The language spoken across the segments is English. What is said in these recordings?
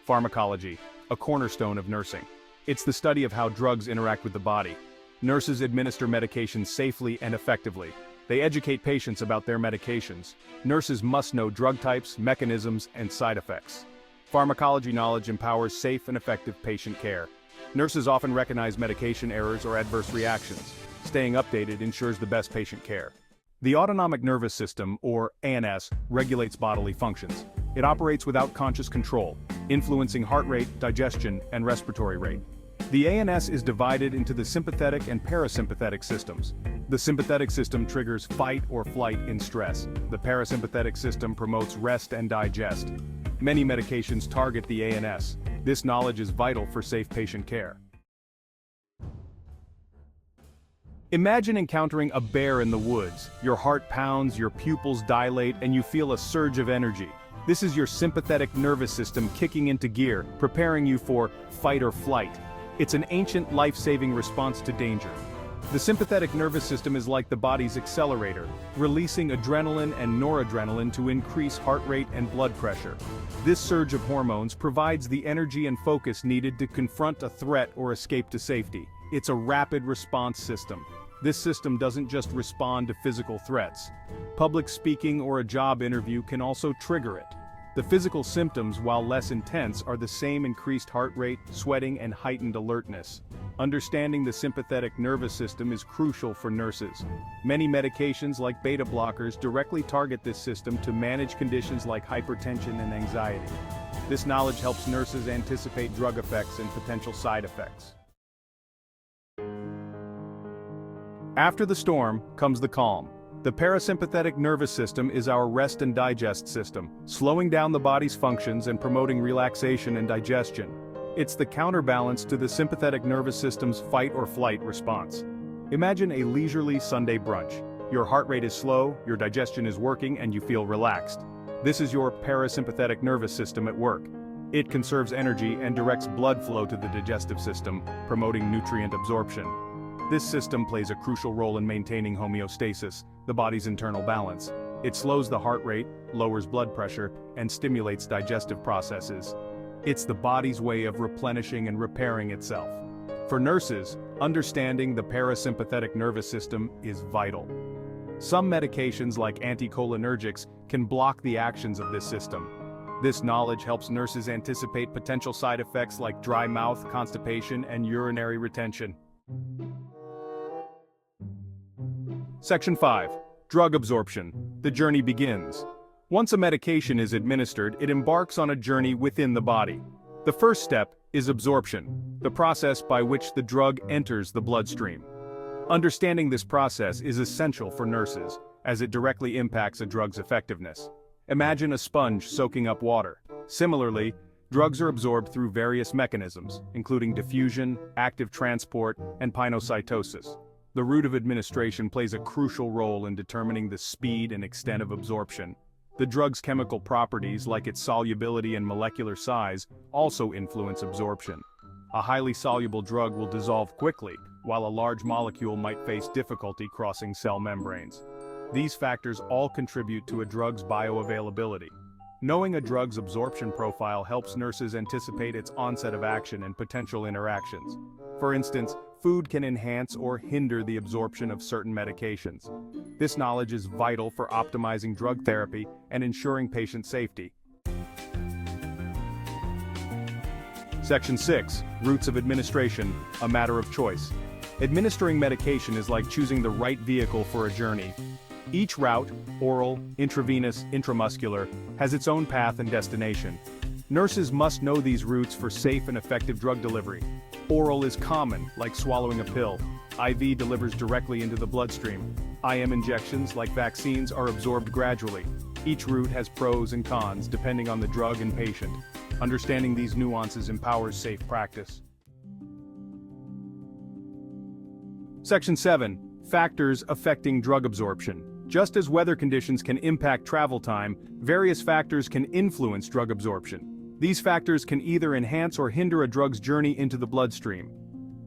Pharmacology, a cornerstone of nursing. It's the study of how drugs interact with the body. Nurses administer medications safely and effectively. They educate patients about their medications. Nurses must know drug types, mechanisms, and side effects. Pharmacology knowledge empowers safe and effective patient care. Nurses often recognize medication errors or adverse reactions. Staying updated ensures the best patient care. The autonomic nervous system, or ANS, regulates bodily functions. It operates without conscious control, influencing heart rate, digestion, and respiratory rate. The ANS is divided into the sympathetic and parasympathetic systems. The sympathetic system triggers fight or flight in stress. The parasympathetic system promotes rest and digest. Many medications target the ANS. This knowledge is vital for safe patient care. Imagine encountering a bear in the woods. Your heart pounds, your pupils dilate, and you feel a surge of energy. This is your sympathetic nervous system kicking into gear, preparing you for fight or flight. It's an ancient life-saving response to danger. The sympathetic nervous system is like the body's accelerator, releasing adrenaline and noradrenaline to increase heart rate and blood pressure. This surge of hormones provides the energy and focus needed to confront a threat or escape to safety. It's a rapid response system. This system doesn't just respond to physical threats. Public speaking or a job interview can also trigger it. The physical symptoms, while less intense, are the same: increased heart rate, sweating, and heightened alertness. Understanding the sympathetic nervous system is crucial for nurses. Many medications like beta blockers directly target this system to manage conditions like hypertension and anxiety. This knowledge helps nurses anticipate drug effects and potential side effects. After the storm comes the calm. The parasympathetic nervous system is our rest and digest system, slowing down the body's functions and promoting relaxation and digestion. It's the counterbalance to the sympathetic nervous system's fight or flight response. Imagine a leisurely Sunday brunch. Your heart rate is slow, your digestion is working, and you feel relaxed. This is your parasympathetic nervous system at work. It conserves energy and directs blood flow to the digestive system, promoting nutrient absorption. This system plays a crucial role in maintaining homeostasis, the body's internal balance. It slows the heart rate, lowers blood pressure, and stimulates digestive processes. It's the body's way of replenishing and repairing itself. For nurses, understanding the parasympathetic nervous system is vital. Some medications like anticholinergics can block the actions of this system. This knowledge helps nurses anticipate potential side effects like dry mouth, constipation, and urinary retention. Section 5. Drug absorption. The journey begins. Once a medication is administered, it embarks on a journey within the body. The first step is absorption, the process by which the drug enters the bloodstream. Understanding this process is essential for nurses, as it directly impacts a drug's effectiveness. Imagine a sponge soaking up water. Similarly, drugs are absorbed through various mechanisms, including diffusion, active transport, and pinocytosis. The route of administration plays a crucial role in determining the speed and extent of absorption. The drug's chemical properties, like its solubility and molecular size, also influence absorption. A highly soluble drug will dissolve quickly, while a large molecule might face difficulty crossing cell membranes. These factors all contribute to a drug's bioavailability. Knowing a drug's absorption profile helps nurses anticipate its onset of action and potential interactions. For instance, food can enhance or hinder the absorption of certain medications. This knowledge is vital for optimizing drug therapy and ensuring patient safety. Section 6. Routes of administration, a matter of choice. Administering medication is like choosing the right vehicle for a journey. Each route, oral, intravenous, intramuscular, has its own path and destination. Nurses must know these routes for safe and effective drug delivery. Oral is common, like swallowing a pill. IV delivers directly into the bloodstream. IM injections, like vaccines, are absorbed gradually. Each route has pros and cons depending on the drug and patient. Understanding these nuances empowers safe practice. Section 7. Factors affecting drug absorption. Just as weather conditions can impact travel time, various factors can influence drug absorption. These factors can either enhance or hinder a drug's journey into the bloodstream.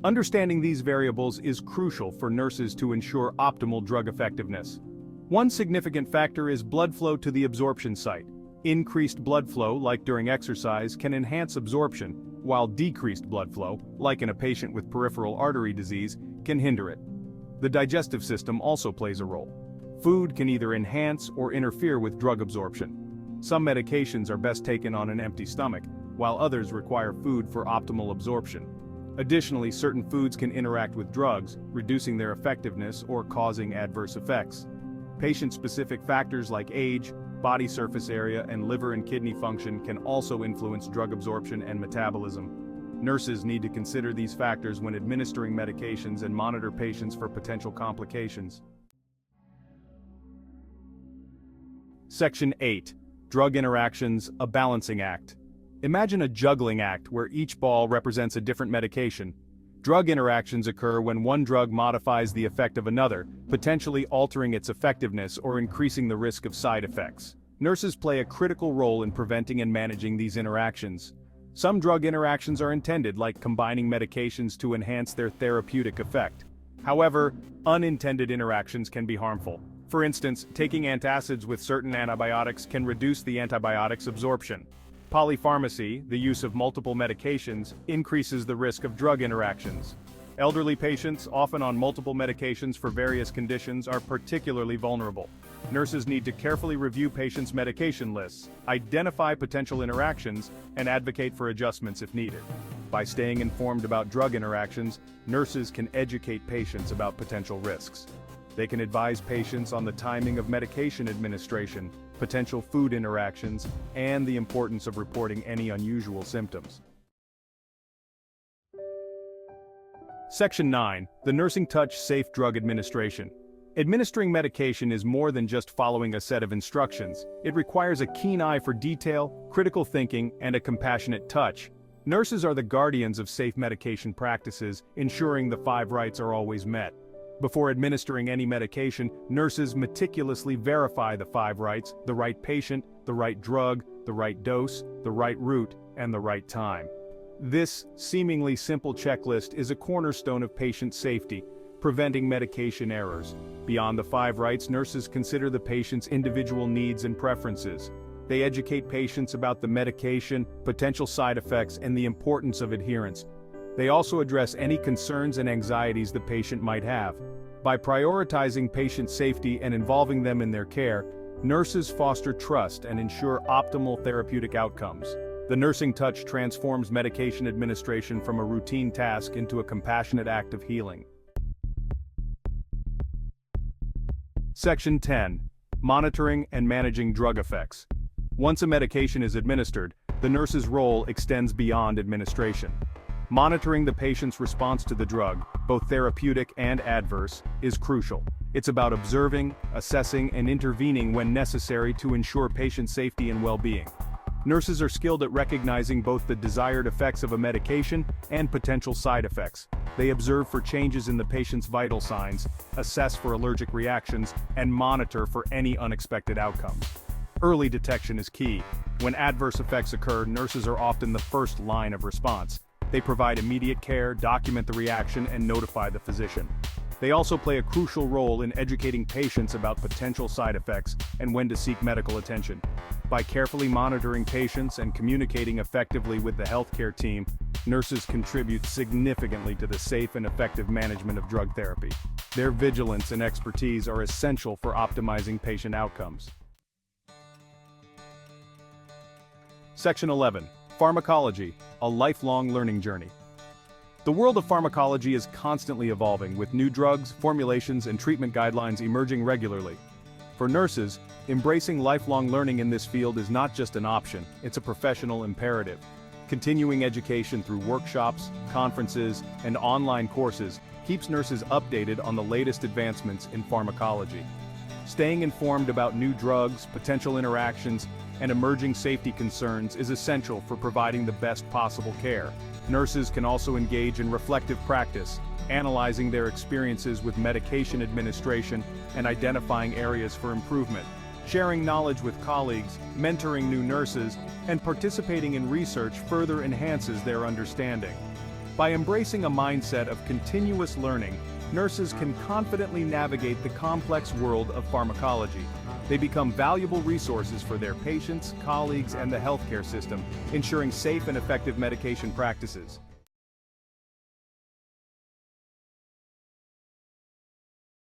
Understanding these variables is crucial for nurses to ensure optimal drug effectiveness. One significant factor is blood flow to the absorption site. Increased blood flow, like during exercise, can enhance absorption, while decreased blood flow, like in a patient with peripheral artery disease, can hinder it. The digestive system also plays a role. Food can either enhance or interfere with drug absorption. Some medications are best taken on an empty stomach, while others require food for optimal absorption. Additionally, certain foods can interact with drugs, reducing their effectiveness or causing adverse effects. Patient-specific factors like age, body surface area, and liver and kidney function can also influence drug absorption and metabolism. Nurses need to consider these factors when administering medications and monitor patients for potential complications. Section 8. Drug interactions, a balancing act. Imagine a juggling act where each ball represents a different medication. Drug interactions occur when one drug modifies the effect of another, potentially altering its effectiveness or increasing the risk of side effects. Nurses play a critical role in preventing and managing these interactions. Some drug interactions are intended, like combining medications to enhance their therapeutic effect. However, unintended interactions can be harmful. For instance, taking antacids with certain antibiotics can reduce the antibiotic's absorption. Polypharmacy, the use of multiple medications, increases the risk of drug interactions. Elderly patients, often on multiple medications for various conditions, are particularly vulnerable. Nurses need to carefully review patients' medication lists, identify potential interactions, and advocate for adjustments if needed. By staying informed about drug interactions, nurses can educate patients about potential risks. They can advise patients on the timing of medication administration, potential food interactions, and the importance of reporting any unusual symptoms. Section 9. The Nursing Touch Safe Drug Administration. Administering medication is more than just following a set of instructions. It requires a keen eye for detail, critical thinking, and a compassionate touch. Nurses are the guardians of safe medication practices, ensuring the 5 rights are always met. Before administering any medication, nurses meticulously verify the 5 rights: the right patient, the right drug, the right dose, the right route, and the right time. This seemingly simple checklist is a cornerstone of patient safety, preventing medication errors. Beyond the 5 rights, nurses consider the patient's individual needs and preferences. They educate patients about the medication, potential side effects, and the importance of adherence. They also address any concerns and anxieties the patient might have. By prioritizing patient safety and involving them in their care, nurses foster trust and ensure optimal therapeutic outcomes. The nursing touch transforms medication administration from a routine task into a compassionate act of healing. Section 10. Monitoring and managing drug effects. Once a medication is administered, the nurse's role extends beyond administration. Monitoring the patient's response to the drug, both therapeutic and adverse, is crucial. It's about observing, assessing, and intervening when necessary to ensure patient safety and well-being. Nurses are skilled at recognizing both the desired effects of a medication and potential side effects. They observe for changes in the patient's vital signs, assess for allergic reactions, and monitor for any unexpected outcomes. Early detection is key. When adverse effects occur, nurses are often the first line of response. They provide immediate care, document the reaction, and notify the physician. They also play a crucial role in educating patients about potential side effects and when to seek medical attention. By carefully monitoring patients and communicating effectively with the healthcare team, nurses contribute significantly to the safe and effective management of drug therapy. Their vigilance and expertise are essential for optimizing patient outcomes. Section 11. Pharmacology, a lifelong learning journey. The world of pharmacology is constantly evolving, with new drugs, formulations, and treatment guidelines emerging regularly. For nurses, embracing lifelong learning in this field is not just an option, it's a professional imperative. Continuing education through workshops, conferences, and online courses keeps nurses updated on the latest advancements in pharmacology. Staying informed about new drugs, potential interactions, and emerging safety concerns is essential for providing the best possible care. Nurses can also engage in reflective practice, analyzing their experiences with medication administration and identifying areas for improvement. Sharing knowledge with colleagues, mentoring new nurses, and participating in research further enhances their understanding. By embracing a mindset of continuous learning, nurses can confidently navigate the complex world of pharmacology. They become valuable resources for their patients, colleagues, and the healthcare system, ensuring safe and effective medication practices.